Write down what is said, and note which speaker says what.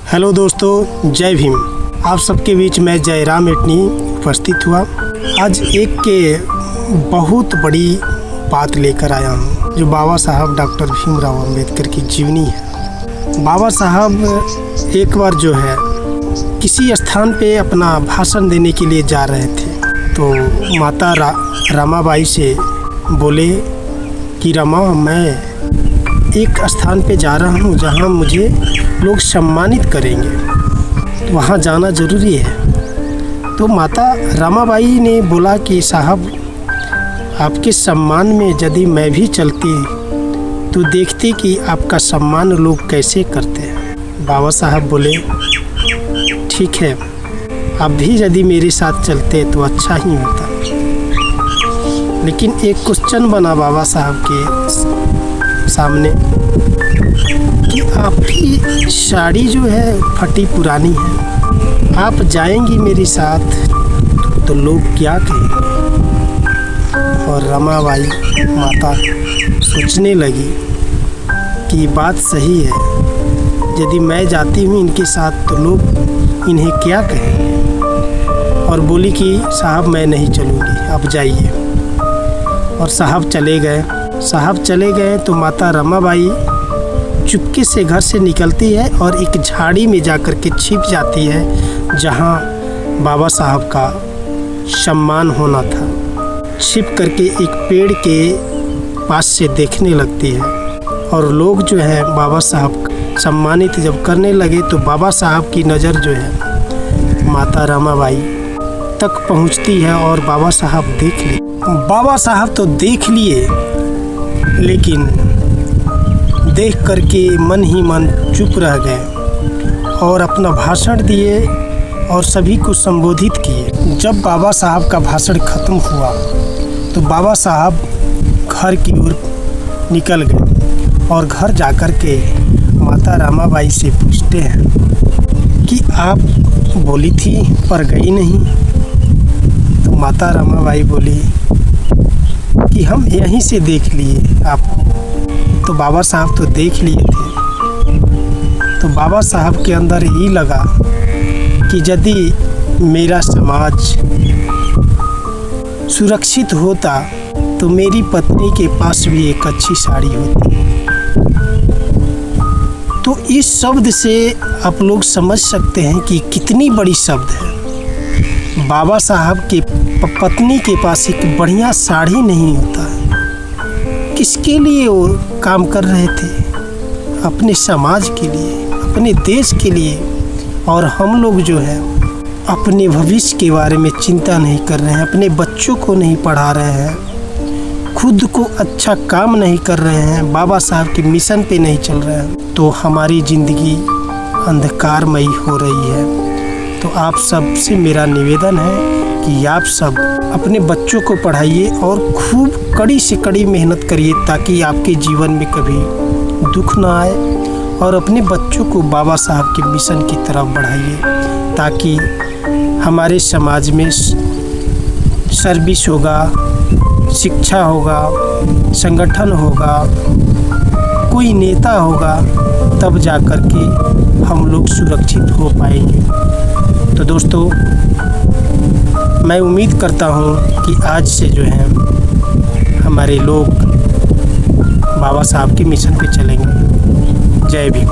Speaker 1: Hello दोस्तों, जय भीम। आप सबके बीच मैं जयराम एटनी उपस्थित हुआ। आज एक के बहुत बड़ी बात लेकर आया हूँ, जो बाबा साहब डॉक्टर भीमराव अंबेडकर की जीवनी है। बाबा साहब एक बार जो है किसी स्थान पे अपना भाषण देने के लिए जा रहे थे, तो माता रमाबाई से बोले कि रमा, मैं एक स्थान पे जा रहा हूँ जहाँ मुझे लोग सम्मानित करेंगे, तो वहाँ जाना ज़रूरी है। तो माता रमाबाई ने बोला कि साहब, आपके सम्मान में यदि मैं भी चलती तो देखती कि आपका सम्मान लोग कैसे करते हैं। बाबा साहब बोले ठीक है, आप भी यदि मेरे साथ चलते तो अच्छा ही होता। लेकिन एक क्वेश्चन बना बाबा साहब के सामने कि आपकी साड़ी जो है फटी पुरानी है, आप जाएंगी मेरे साथ तो लोग क्या कहेंगे। और रमाबाई माता सोचने लगी कि बात सही है, यदि मैं जाती हूँ इनके साथ तो लोग इन्हें क्या कहेंगे। और बोली कि साहब मैं नहीं चलूँगी, आप जाइए। और साहब चले गए तो माता रमाबाई चुपके से घर से निकलती है और एक झाड़ी में जाकर के छिप जाती है जहाँ बाबा साहब का सम्मान होना था। छिप करके एक पेड़ के पास से देखने लगती है, और लोग जो है बाबा साहब सम्मानित जब करने लगे तो बाबा साहब की नज़र जो है माता रमाबाई तक पहुँचती है और बाबा साहब देख लिए। बाबा साहब तो देख लिए, लेकिन देख करके मन ही मन चुप रह गए और अपना भाषण दिए और सभी को संबोधित किए। जब बाबा साहब का भाषण खत्म हुआ तो बाबा साहब घर की ओर निकल गए और घर जाकर के माता रमाबाई से पूछते हैं कि आप बोली थी पर गई नहीं। तो माता रमाबाई बोली कि हम यहीं से देख लिए आपको। तो बाबा साहब तो देख लिए थे। तो बाबा साहब के अंदर ये लगा कि यदि मेरा समाज सुरक्षित होता तो मेरी पत्नी के पास भी एक अच्छी साड़ी होती। तो इस शब्द से आप लोग समझ सकते हैं कि कितनी बड़ी शब्द है। बाबा साहब के पत्नी के पास एक बढ़िया साड़ी नहीं होता। किसके लिए वो काम कर रहे थे? अपने समाज के लिए, अपने देश के लिए। और हम लोग जो है अपने भविष्य के बारे में चिंता नहीं कर रहे हैं, अपने बच्चों को नहीं पढ़ा रहे हैं, खुद को अच्छा काम नहीं कर रहे हैं, बाबा साहब के मिशन पे नहीं चल रहे हैं, तो हमारी ज़िंदगी अंधकारमयी हो रही है। तो आप सब से मेरा निवेदन है कि आप सब अपने बच्चों को पढ़ाइए और खूब कड़ी से कड़ी मेहनत करिए, ताकि आपके जीवन में कभी दुख ना आए। और अपने बच्चों को बाबा साहब के मिशन की तरफ बढ़ाइए, ताकि हमारे समाज में सर्विस होगा, शिक्षा होगा, संगठन होगा, कोई नेता होगा, तब जा कर के हम लोग सुरक्षित हो पाएंगे। तो दोस्तों, मैं उम्मीद करता हूँ कि आज से जो है हमारे लोग बाबा साहब के मिशन पे चलेंगे। जय भीम।